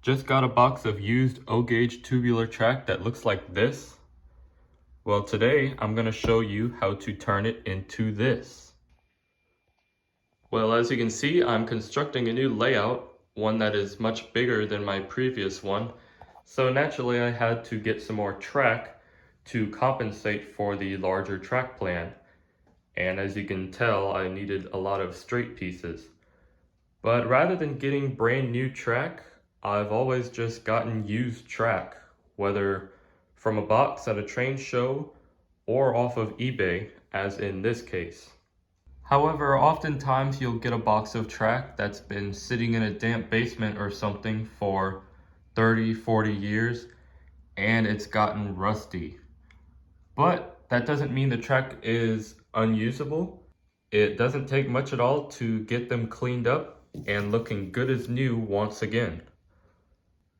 Just got a box of used O Gauge tubular track that looks like this. Well, today I'm going to show you how to turn it into this. Well, as you can see, I'm constructing a new layout, one that is much bigger than my previous one. So naturally I had to get some more track to compensate for the larger track plan. And as you can tell, I needed a lot of straight pieces. But rather than getting brand new track, I've always just gotten used track, whether from a box at a train show or off of eBay, as in this case. However, oftentimes you'll get a box of track that's been sitting in a damp basement or something for 30, 40 years, and it's gotten rusty. But that doesn't mean the track is unusable. It doesn't take much at all to get them cleaned up and looking good as new once again.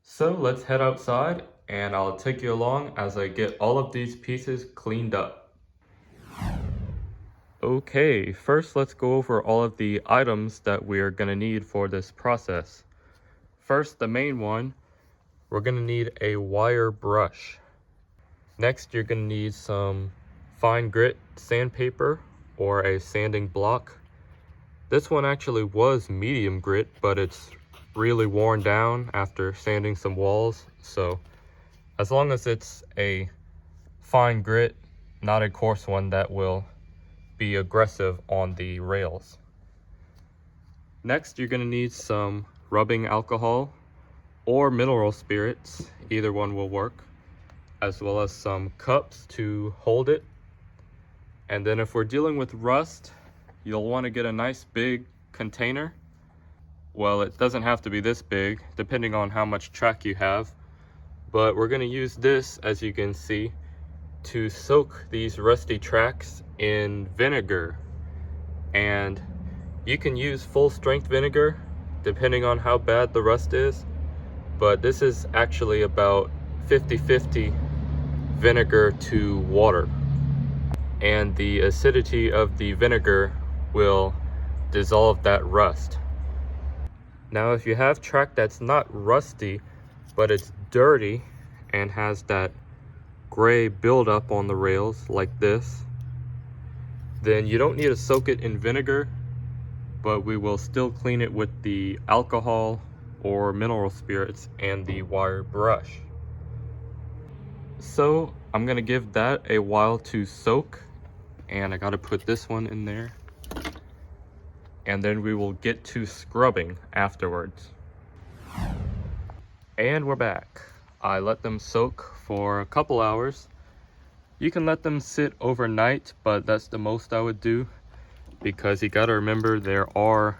So let's head outside and I'll take you along as I get all of these pieces cleaned up. Okay, first let's go over all of the items that we're gonna need for this process. First, the main one, we're gonna need a wire brush. Next, you're gonna need some fine grit sandpaper or a sanding block. This one actually was medium grit, but it's really worn down after sanding some walls. So as long as it's a fine grit, not a coarse one that will be aggressive on the rails. Next, you're going to need some rubbing alcohol or mineral spirits, either one will work, as well as some cups to hold it. And then if we're dealing with rust, you'll want to get a nice big container. Well, it doesn't have to be this big, depending on how much track you have. But we're going to use this, as you can see, to soak these rusty tracks in vinegar. And you can use full strength vinegar, depending on how bad the rust is. But this is actually about 50-50 vinegar to water. And the acidity of the vinegar will dissolve that rust. Now, if you have track that's not rusty, but it's dirty and has that gray buildup on the rails like this, then you don't need to soak it in vinegar, but we will still clean it with the alcohol or mineral spirits and the wire brush. So I'm gonna give that a while to soak, and I gotta put this one in there. And then we will get to scrubbing afterwards. And we're back. I let them soak for a couple hours. You can let them sit overnight, but that's the most I would do, because you gotta remember there are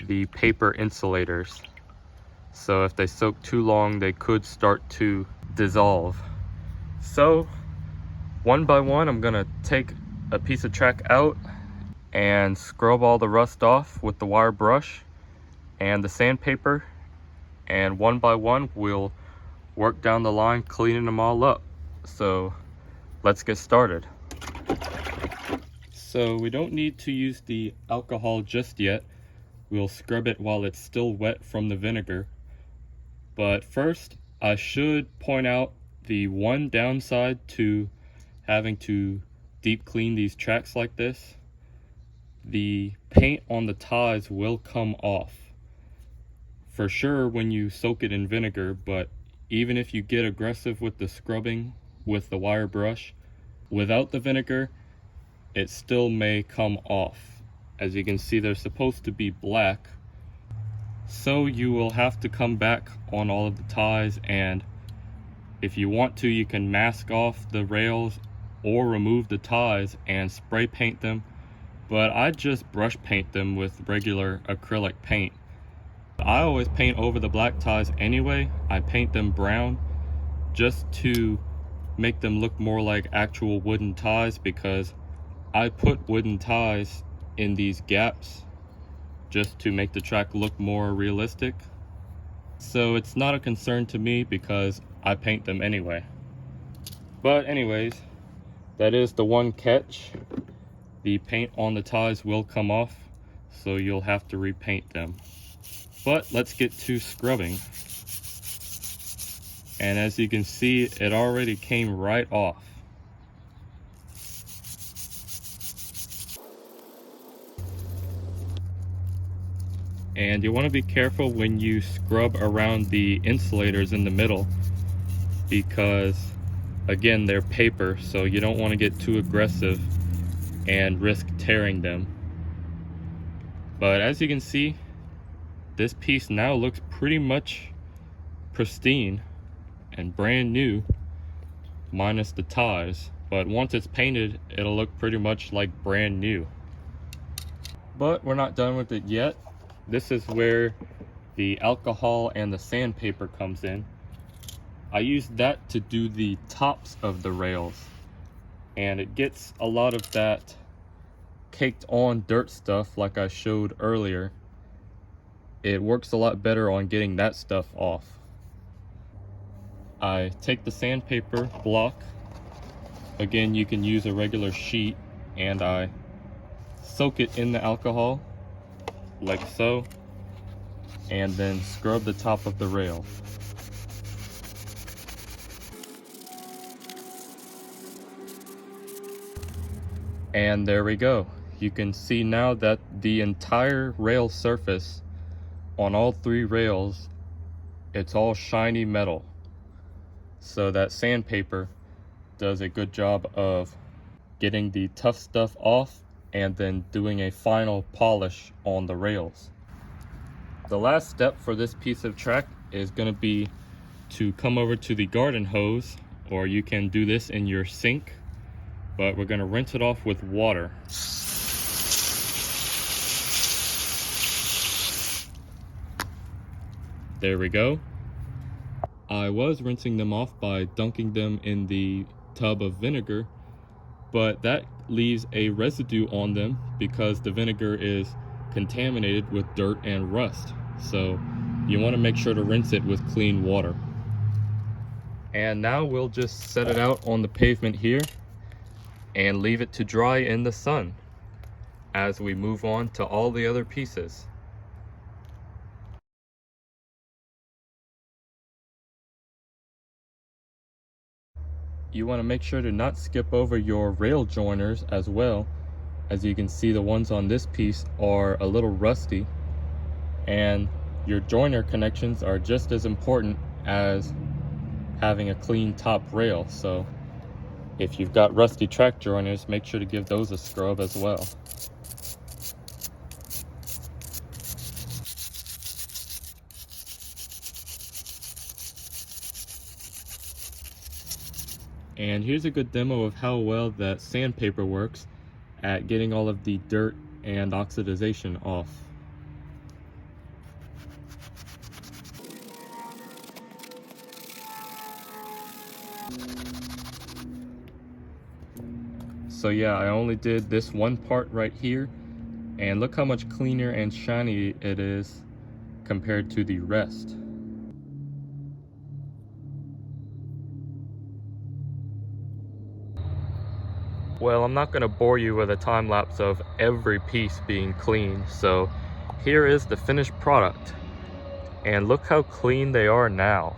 the paper insulators. So if they soak too long, they could start to dissolve. So one by one, I'm gonna take a piece of track out and scrub all the rust off with the wire brush and the sandpaper, and one by one we'll work down the line cleaning them all up. So let's get started. So we don't need to use the alcohol just yet. We'll scrub it while it's still wet from the vinegar. But first, I should point out the one downside to having to deep clean these tracks like this. The paint on the ties will come off for sure when you soak it in vinegar, but even if you get aggressive with the scrubbing with the wire brush, without the vinegar, it still may come off. As you can see, they're supposed to be black, so you will have to come back on all of the ties, and if you want to, you can mask off the rails or remove the ties and spray paint them. But I just brush paint them with regular acrylic paint. I always paint over the black ties anyway. I paint them brown just to make them look more like actual wooden ties, because I put wooden ties in these gaps just to make the track look more realistic. So it's not a concern to me because I paint them anyway. But anyways, that is the one catch. The paint on the ties will come off, so you'll have to repaint them. But let's get to scrubbing. And as you can see, it already came right off. And you want to be careful when you scrub around the insulators in the middle, because again, they're paper, so you don't want to get too aggressive and risk tearing them. But as you can see, this piece now looks pretty much pristine and brand new, minus the ties. But once it's painted, it'll look pretty much like brand new. But we're not done with it yet. This is where the alcohol and the sandpaper comes in. I use that to do the tops of the rails, and it gets a lot of that caked on dirt stuff like I showed earlier. It works a lot better on getting that stuff off. I take the sandpaper block, again you can use a regular sheet, and I soak it in the alcohol like so, and then scrub the top of the rail. And there we go. You can see now that the entire rail surface on all three rails, it's all shiny metal. So that sandpaper does a good job of getting the tough stuff off and then doing a final polish on the rails. The last step for this piece of track is going to be to come over to the garden hose, or you can do this in your sink, but we're going to rinse it off with water. There we go. I was rinsing them off by dunking them in the tub of vinegar, but that leaves a residue on them because the vinegar is contaminated with dirt and rust. So you want to make sure to rinse it with clean water. And now we'll just set it out on the pavement here and leave it to dry in the sun as we move on to all the other pieces. You want to make sure to not skip over your rail joiners as well. As you can see, the ones on this piece are a little rusty, and your joiner connections are just as important as having a clean top rail. So if you've got rusty track joiners, make sure to give those a scrub as well. And here's a good demo of how well that sandpaper works at getting all of the dirt and oxidization off. So yeah, I only did this one part right here, and look how much cleaner and shiny it is compared to the rest. Well, I'm not going to bore you with a time lapse of every piece being clean, so here is the finished product. And look how clean they are now.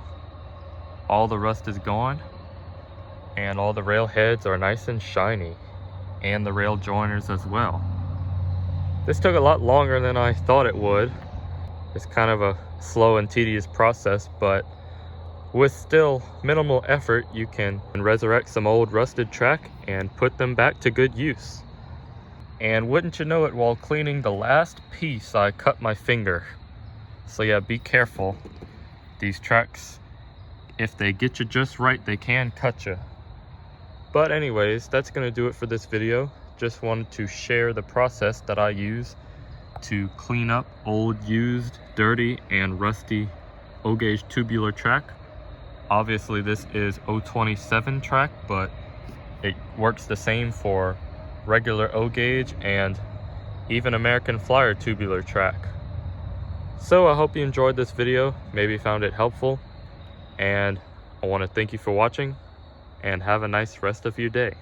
All the rust is gone, and all the rail heads are nice and shiny, and the rail joiners as well. This took a lot longer than I thought it would. It's kind of a slow and tedious process, but with still minimal effort, you can resurrect some old rusted track and put them back to good use. And wouldn't you know it, while cleaning the last piece, I cut my finger. So yeah, be careful. These tracks, if they get you just right, they can cut you. But anyways, that's gonna do it for this video. Just wanted to share the process that I use to clean up old, used, dirty, and rusty O Gauge tubular track. Obviously this is 027 track, but it works the same for regular O Gauge and even American Flyer tubular track. So I hope you enjoyed this video, maybe found it helpful, and I want to thank you for watching, and have a nice rest of your day.